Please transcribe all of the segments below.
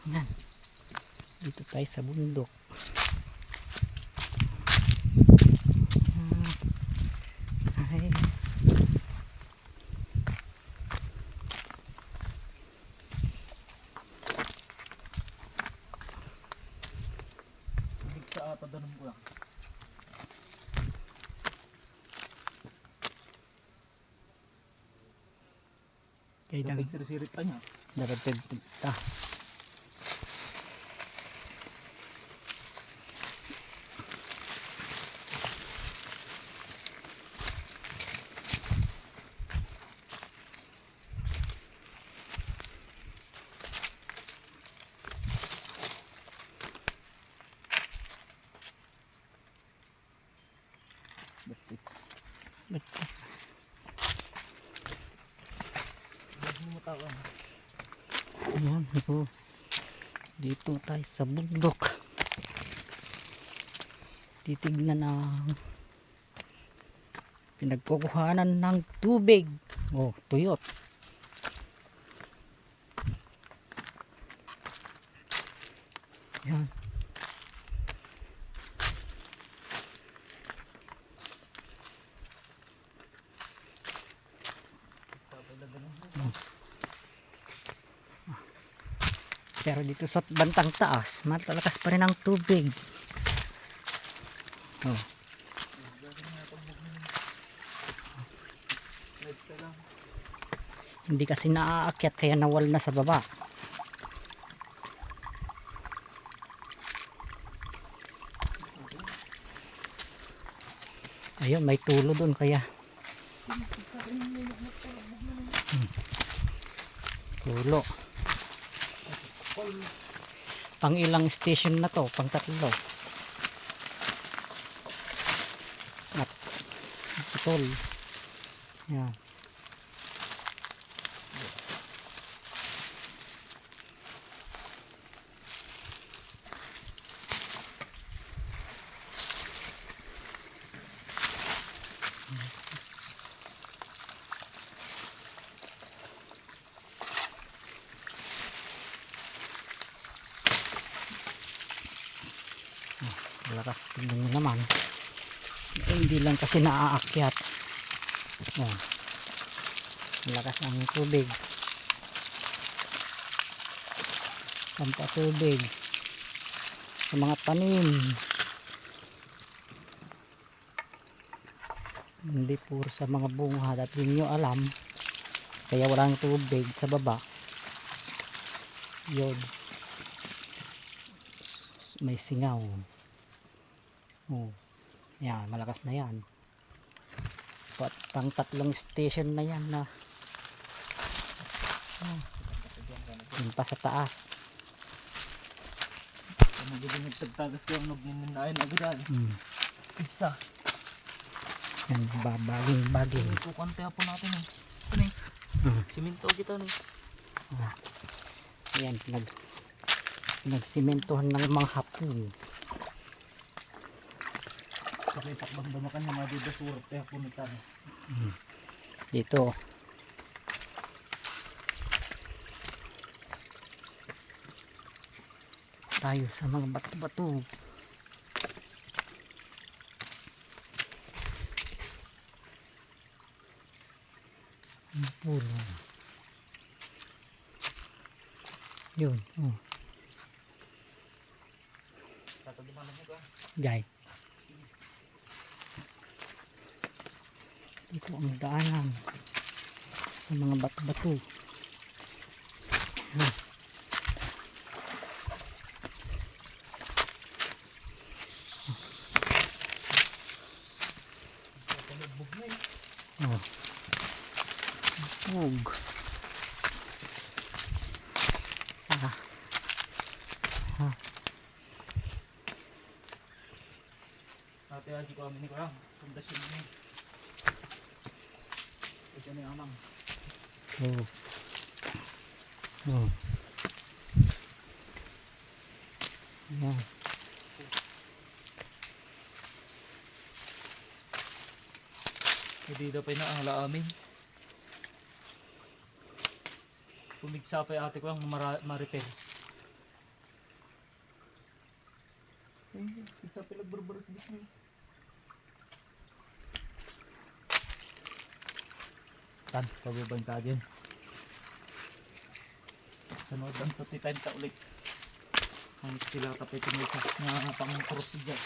Yan. Dito tayo sa bundok. Ay. Sa ata doon mo lang. Kaya nang Sirit pa niya. darapid ta. Ayan, ito. Dito tayo sa bundok. Titignan ang pinagkukuhanan ng tubig. Oh, tuyot. Ayan. Pero dito sa bantang taas, matalakas pa rin ang tubig. Oh. Hindi kasi naaakyat kaya nawal na sa baba. Ayun, may tulo doon kaya. Tulo. Pang ilang station na to? Pang tatlo. At putol. Yan. Malakas, tingnan nyo naman. Hindi lang kasi naaakyat. Yan. Malakas ang tubig. Pampatubig sa mga tanim. Hindi puro sa mga bunga. At hindi nyo alam, kaya walang tubig sa baba. Yun. May singaw. Oh. Yan, malakas na yan. Pang tatlong station na yan na yun pa sa taas. Nagdidinig tagtagas ko yung nagnininayin agad. Isa. Yan, baging. Kukante po natin eh. Ano eh? Siminto kita eh. Yan, nagsimentohan ng mga hapon. Kasi takbang ba makanya madidasuro kaya punitan. Dito. Tayo sa mga bato-bato. Ang puno. Yun. Oh. Tatagimana mo ka? Jai. Ito ang daanan sa mga bato-bato. Oh. Bug. Sa Ate aji ko amin ni ko lang. Pundasyon ni. Ito ni amang. oh. Oh. Yan. Hindi daw pa na ang laamin. Pumigsa pa yung ate ko ang ma-repair. Isa pinagbarbaras gusto mo. Tan, pababain ka dyan. Sanood ang 30 time ta ulit. Ang istila tapitin mo isa na pang-cross dyan.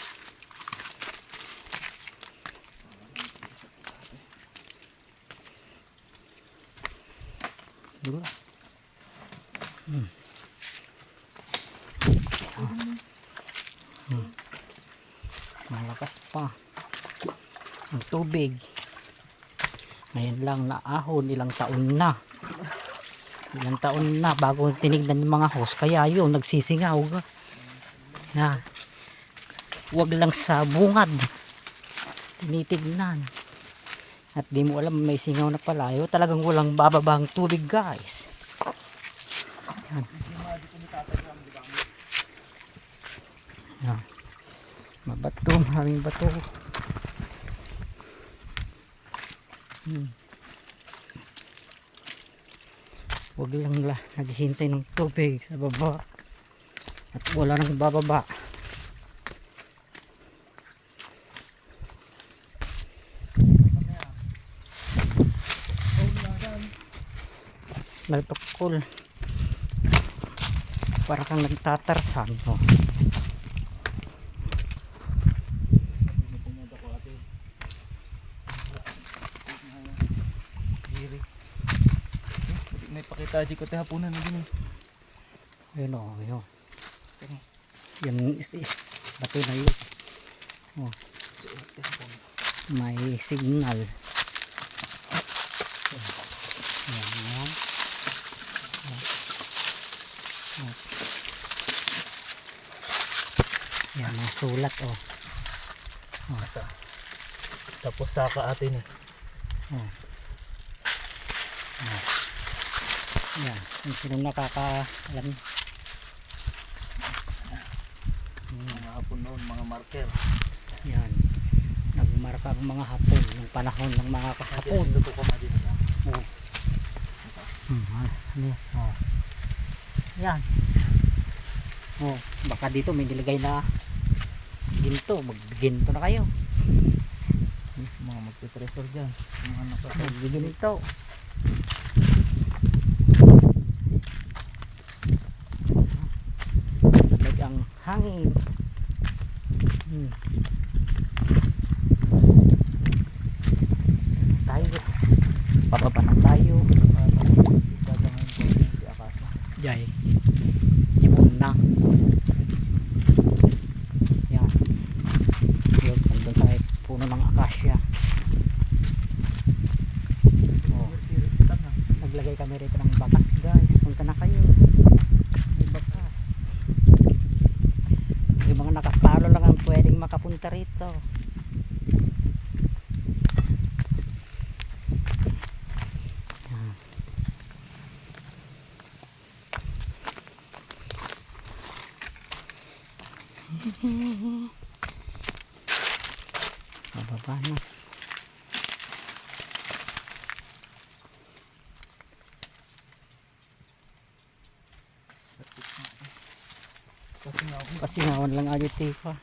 Dulas. Malakas pa ang tubig. Ngayon lang naahon, ilang taon na bago tinignan ng mga host, kaya yun nagsisingaw na wag lang sa bungad tinitignan at di mo alam may singaw na pala. Yun, talagang walang bababang tubig guys. Yan. Yan. Mabato, maraming bato. Huwag lang naghihintay ng tubig sa baba at wala nang bababa. Nagtukol para kang nagtatarsan. May pakita di ko tayo hapunan na din. Ayun o, ayun. Yan bato na yun. Oh. May signal. Yan. Yan ang sulat oh. Tapos saka atin eh. Yan, kung sino nakakaalam. Mga hapon noon, mga marker. Yan, nagmarka ang mga hapon ng panahon ng mga kahapon. Ito ko din na. Oh. Ano? Oh. Yan. Oh, baka dito may nilagay na ginto, magginto na kayo. Mga magpitresor dyan. Mga Magginto. Ang hangin. Tayo. Pababa na tayo. Jai. Ibon na. Yan. Yun, nandun tayo puno ng akasya. Oh. Naglagay kami rito ng bakas guys. Punta na kayo. May bakas. Yung mga nakapalo lang ang pwedeng makapunta rito. Yan. Bababa na. Pasingawan lang ayo tipa.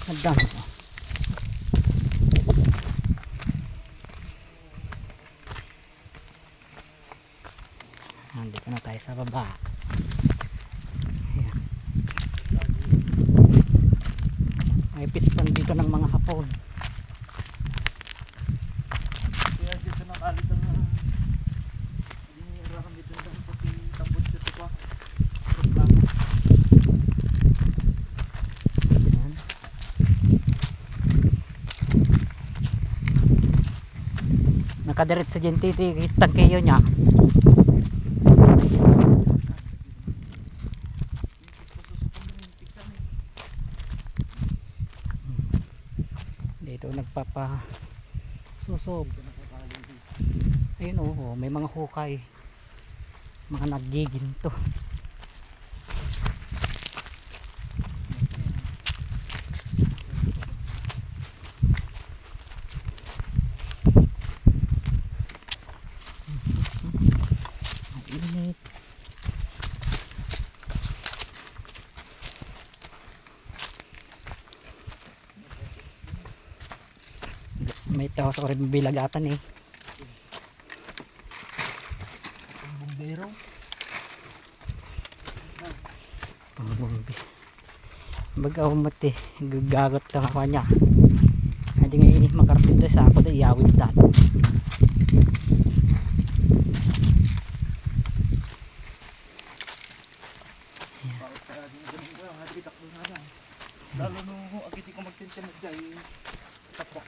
Madamo. Nandito na tayo sa baba. Ayan. May pispan dito ng mga hapon. Kaya dito nakalit ang iniirakan dito ng pati tapos dito pa. Ayan. Nakadiret sa dyan kitang kayo niya. Dito nagpapa susob. Ayun oh, may mga hukay, mga naggiginto. init. May tawas ako rin bilagatan eh. Ang bumbero. Pangbumbi. Baga umati. Gagagot na ako niya. Hindi nga ini makarating doon sa ako doon. Iyawid dati.